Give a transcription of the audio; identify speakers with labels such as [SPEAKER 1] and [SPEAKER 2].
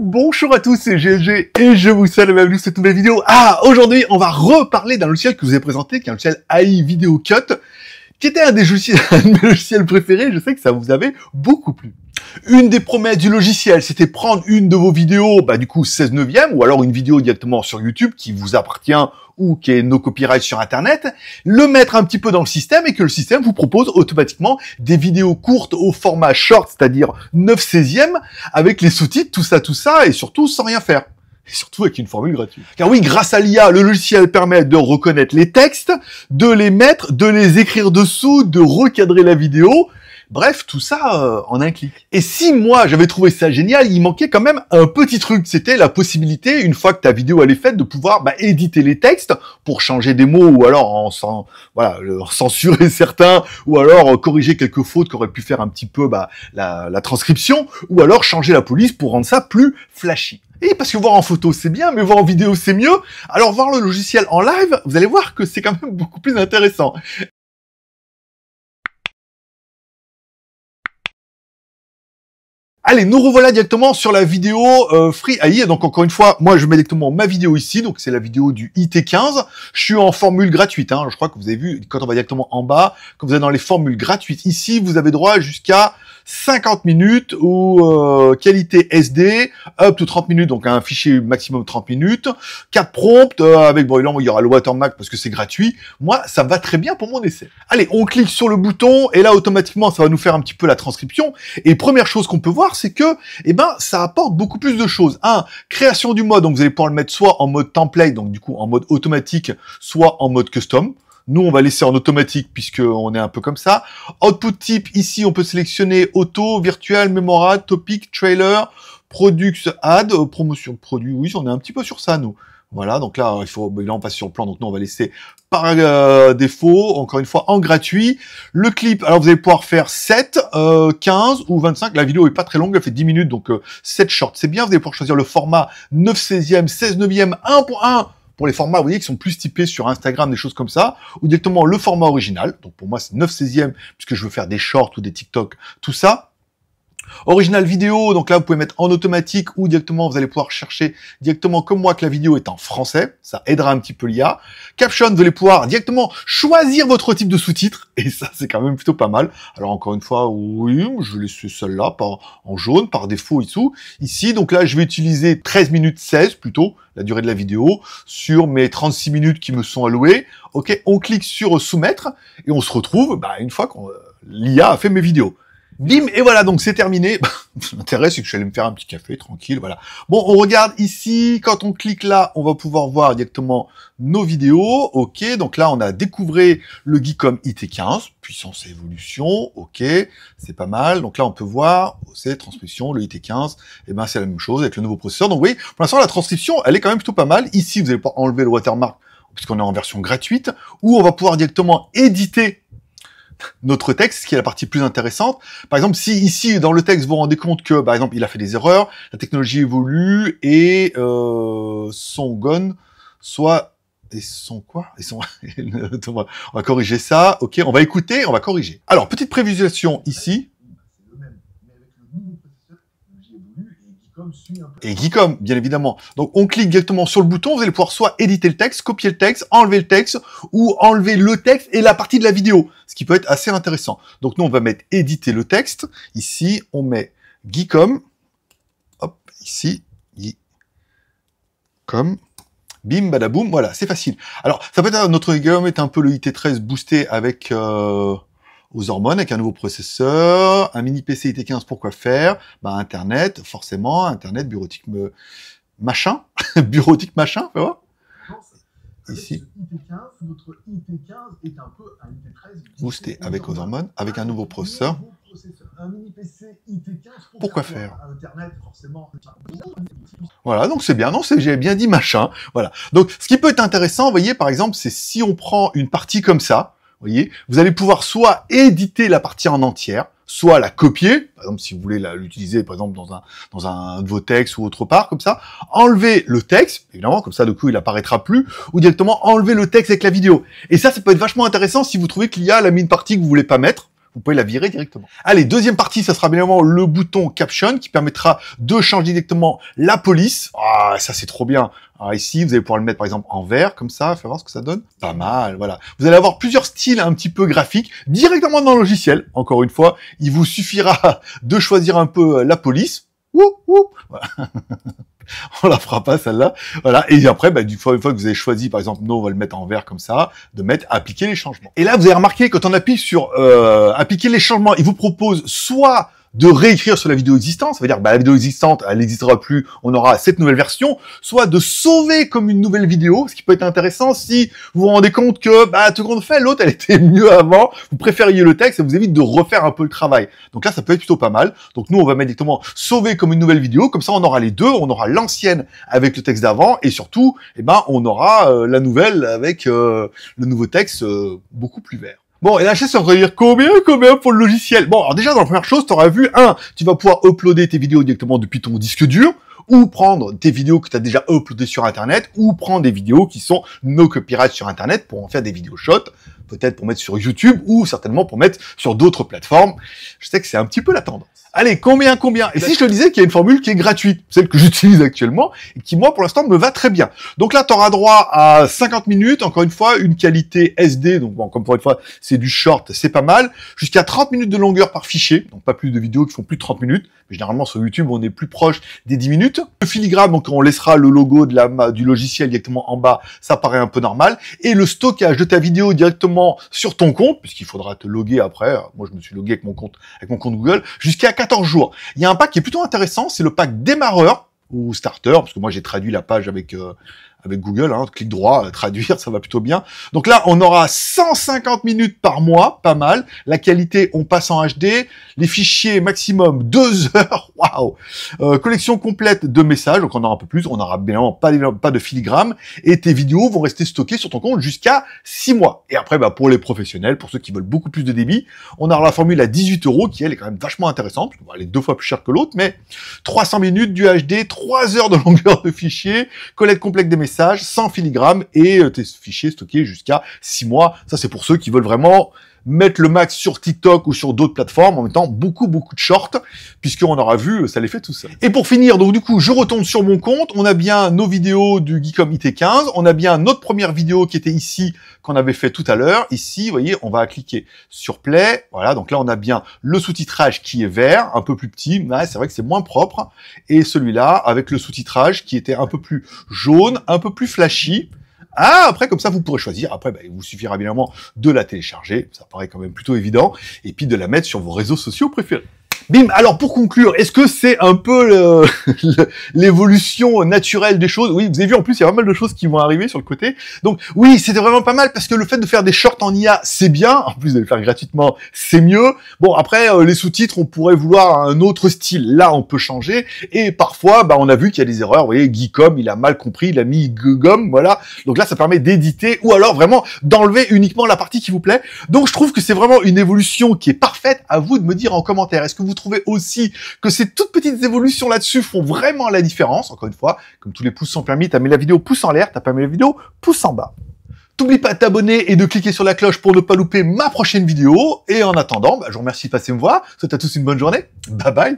[SPEAKER 1] Bonjour à tous, c'est GLG et je vous salue, bienvenue dans cette nouvelle vidéo. Aujourd'hui, on va reparler d'un logiciel que je vous ai présenté, qui est un logiciel AI Video Cut, qui était un de mes logiciels préférés. Je sais que ça vous avait beaucoup plu. Une des promesses du logiciel, c'était prendre une de vos vidéos, du coup 16 neuvième, ou alors une vidéo directement sur YouTube qui vous appartient ou qui est no copyright sur Internet, le mettre un petit peu dans le système et que le système vous propose automatiquement des vidéos courtes au format short, c'est-à-dire 9/16e, avec les sous-titres, tout ça, et surtout sans rien faire. Et surtout avec une formule gratuite. Car oui, grâce à l'IA, le logiciel permet de reconnaître les textes, de les mettre, de les écrire dessous, de recadrer la vidéo. Bref, tout ça en un clic. Et si moi j'avais trouvé ça génial, il manquait quand même un petit truc. C'était la possibilité, une fois que ta vidéo elle est faite, de pouvoir éditer les textes pour changer des mots ou alors en censurer certains ou alors corriger quelques fautes qu'aurait pu faire un petit peu la transcription ou alors changer la police pour rendre ça plus flashy. Et parce que voir en photo c'est bien, mais voir en vidéo c'est mieux. Alors voir le logiciel en live, vous allez voir que c'est quand même beaucoup plus intéressant. Allez, nous revoilà directement sur la vidéo Free AI. Donc encore une fois, moi je mets directement ma vidéo ici. Donc c'est la vidéo du IT15. Je suis en formule gratuite. Je crois que vous avez vu, quand on va directement en bas, quand vous êtes dans les formules gratuites ici, vous avez droit jusqu'à 50 minutes ou qualité SD, up to 30 minutes, donc un fichier maximum 30 minutes, 4 prompts, avec évidemment il y aura le watermark parce que c'est gratuit. Moi, ça va très bien pour mon essai. Allez, on clique sur le bouton et là automatiquement ça va nous faire un petit peu la transcription. Et première chose qu'on peut voir, c'est que ça apporte beaucoup plus de choses. Création du mode, donc vous allez pouvoir le mettre soit en mode template, donc du coup en mode automatique, soit en mode custom. Nous, on va laisser en automatique puisqu'on est un peu comme ça. Output type, ici, on peut sélectionner auto, virtual, mémorable, topic, trailer, products, ad, promotion de produit. Oui, on est un petit peu sur ça, nous. Voilà, donc là, là, on passe sur le plan, donc nous, on va laisser par défaut, encore une fois, en gratuit. Le clip, alors vous allez pouvoir faire 7, 15 ou 25. La vidéo est pas très longue, elle fait 10 minutes, donc 7 shorts. C'est bien, vous allez pouvoir choisir le format 9/16e, 16 neuvième, 1.1, pour les formats, vous voyez, qui sont plus typés sur Instagram, des choses comme ça, ou directement le format original. Donc pour moi, c'est 9/16e, puisque je veux faire des shorts ou des TikTok, tout ça. Original vidéo, donc là, vous pouvez mettre en automatique ou directement, vous allez pouvoir chercher directement comme moi que la vidéo est en français. Ça aidera un petit peu l'IA. Caption, vous allez pouvoir directement choisir votre type de sous-titres. Et ça, c'est quand même plutôt pas mal. Alors, encore une fois, oui, je vais laisser celle-là en jaune, par défaut ici. Donc là, je vais utiliser 13 minutes 16 plutôt, la durée de la vidéo, sur mes 36 minutes qui me sont allouées. Ok, on clique sur soumettre et on se retrouve, une fois que l'IA a fait mes vidéos. Bim, et voilà, donc c'est terminé. L'intérêt, c'est que je suis allé me faire un petit café, tranquille, voilà. Bon, on regarde ici, quand on clique là, on va pouvoir voir directement nos vidéos. Ok, donc là, on a découvert le Geekom IT15, puissance et évolution, ok, c'est pas mal. Donc là, on peut voir, c'est transcription, le IT15, c'est la même chose avec le nouveau processeur. Donc oui, pour l'instant, la transcription, elle est quand même plutôt pas mal. Ici, vous allez pouvoir enlever le watermark, puisqu'on est en version gratuite, ou on va pouvoir directement éditer notre texte, ce qui est la partie plus intéressante. Par exemple, si ici, dans le texte, vous vous rendez compte que, par exemple, il a fait des erreurs, la technologie évolue, et son gone, et son quoi? Et son... on va corriger ça, ok, on va écouter, on va corriger. Alors, petite prévisualisation ici. Et Geekom, bien évidemment. Donc, on clique directement sur le bouton, vous allez pouvoir soit éditer le texte, copier le texte, enlever le texte, ou enlever le texte et la partie de la vidéo, ce qui peut être assez intéressant. Donc, nous, on va mettre éditer le texte. Ici, on met Geekom. Hop, ici, Geekom. Bim, badaboum, voilà, c'est facile. Alors, ça peut être, notre Geekom est un peu le IT13 boosté avec... aux hormones, avec un nouveau processeur, un mini PC IT15, pourquoi faire? Internet, forcément, Internet, bureautique, machin, bureautique, machin, tu vois? Ici. Notre IT15 est un peu un IT13 boosté avec aux hormones, avec un nouveau processeur. Un mini PC IT15, pourquoi faire? Internet, forcément. Voilà, donc c'est bien, non, j'ai bien dit machin, voilà. Donc, ce qui peut être intéressant, vous voyez, par exemple, c'est si on prend une partie comme ça, vous voyez, vous allez pouvoir soit éditer la partie en entière, soit la copier, par exemple si vous voulez l'utiliser par exemple dans un de vos textes ou autre part, comme ça, enlever le texte, évidemment, comme ça du coup il apparaîtra plus, ou directement enlever le texte avec la vidéo. Et ça peut être vachement intéressant si vous trouvez qu'il y a la mis une partie que vous voulez pas mettre. vous pouvez la virer directement. Allez, deuxième partie, ça sera bien évidemment le bouton Caption qui permettra de changer directement la police. Ah, ça c'est trop bien. Alors ici, vous allez pouvoir le mettre par exemple en vert, comme ça, faites voir ce que ça donne. Pas mal, voilà. Vous allez avoir plusieurs styles un petit peu graphiques directement dans le logiciel. Encore une fois, il vous suffira de choisir un peu la police. Voilà. On la fera pas celle-là, voilà. Et après, une fois que vous avez choisi, par exemple, nous on va le mettre en vert comme ça, de mettre appliquer les changements. Et là, vous avez remarqué quand on appuie sur appliquer les changements, il vous propose soit de réécrire sur la vidéo existante, ça veut dire la vidéo existante, elle n'existera plus, on aura cette nouvelle version, soit de sauver comme une nouvelle vidéo, ce qui peut être intéressant si vous vous rendez compte que tout compte fait, l'autre elle était mieux avant, vous préfériez le texte, ça vous évite de refaire un peu le travail. Donc là, ça peut être plutôt pas mal. Donc nous, on va mettre directement sauver comme une nouvelle vidéo, comme ça on aura les deux, on aura l'ancienne avec le texte d'avant, et surtout, on aura la nouvelle avec le nouveau texte beaucoup plus vert. Bon, et la chaîne, ça va dire combien pour le logiciel. Bon, alors déjà, dans la première chose, tu auras vu, tu vas pouvoir uploader tes vidéos directement depuis ton disque dur, ou prendre tes vidéos que tu as déjà uploadées sur Internet, ou prendre des vidéos qui sont no copyright sur Internet pour en faire des vidéos shots, peut-être pour mettre sur YouTube, ou certainement pour mettre sur d'autres plateformes. Je sais que c'est un petit peu la tendance. Allez, combien? Et si je te disais qu'il y a une formule qui est gratuite, celle que j'utilise actuellement, et qui, moi, pour l'instant, me va très bien. Donc là, tu auras droit à 50 minutes, encore une fois, une qualité SD, donc bon, comme pour une fois, c'est du short, c'est pas mal, jusqu'à 30 minutes de longueur par fichier, donc pas plus de vidéos qui font plus de 30 minutes, mais généralement, sur YouTube, on est plus proche des 10 minutes. Le filigrane, donc on laissera le logo du logiciel directement en bas, ça paraît un peu normal, et le stockage de ta vidéo directement sur ton compte, puisqu'il faudra te loguer après, moi, je me suis logué avec mon compte Google, jusqu'à 14 jours. Il y a un pack qui est plutôt intéressant, c'est le pack démarreur ou starter, parce que moi j'ai traduit la page avec Google, clic droit, traduire, ça va plutôt bien. Donc là, on aura 150 minutes par mois, pas mal. La qualité, on passe en HD. Les fichiers, maximum 2 heures, waouh. Collection complète de messages, donc on aura un peu plus. On aura bien pas de filigrane. Et tes vidéos vont rester stockées sur ton compte jusqu'à 6 mois. Et après, pour les professionnels, pour ceux qui veulent beaucoup plus de débit, on aura la formule à 18 €, qui elle est quand même vachement intéressante, parce qu'elle est 2 fois plus chère que l'autre, mais 300 minutes du HD, 3 heures de longueur de fichier, collecte complète des messages, sans filigrane et tes fichiers stockés jusqu'à 6 mois. Ça, c'est pour ceux qui veulent vraiment mettre le max sur TikTok ou sur d'autres plateformes en mettant beaucoup de shorts, puisqu'on aura vu, ça les fait tout seul. Et pour finir, donc du coup, je retourne sur mon compte, on a bien nos vidéos du Geekom IT15, on a bien notre première vidéo qui était ici, qu'on avait fait tout à l'heure. Ici, vous voyez, on va cliquer sur Play, voilà, donc là, on a bien le sous-titrage qui est vert, un peu plus petit, mais c'est vrai que c'est moins propre, et celui-là, avec le sous-titrage qui était un peu plus jaune, un peu plus flashy. Après, comme ça, vous pourrez choisir. Après, il vous suffira bien évidemment de la télécharger. Ça paraît quand même plutôt évident. Et puis de la mettre sur vos réseaux sociaux préférés. Bim. Alors, pour conclure, est-ce que c'est un peu l'évolution naturelle des choses? Oui, vous avez vu, en plus, il y a pas mal de choses qui vont arriver sur le côté. Donc, oui, c'était vraiment pas mal parce que le fait de faire des shorts en IA, c'est bien. En plus, de les faire gratuitement, c'est mieux. Bon, après, les sous-titres, on pourrait vouloir un autre style. Là, on peut changer. Et parfois, on a vu qu'il y a des erreurs. Vous voyez, Geekom, il a mal compris, il a mis Gom, voilà. Donc là, ça permet d'éditer ou alors vraiment d'enlever uniquement la partie qui vous plaît. Donc, je trouve que c'est vraiment une évolution qui est parfaite. À vous de me dire en commentaire. Est-ce que vous trouvez aussi que ces toutes petites évolutions là-dessus font vraiment la différence? Encore une fois, comme tous les pouces sont permis, t'as mis la vidéo pouce en l'air, t'as pas mis la vidéo pouce en bas. T'oublies pas de t'abonner et de cliquer sur la cloche pour ne pas louper ma prochaine vidéo. Et en attendant, je vous remercie de passer me voir. Je vous souhaite à tous une bonne journée. Bye bye.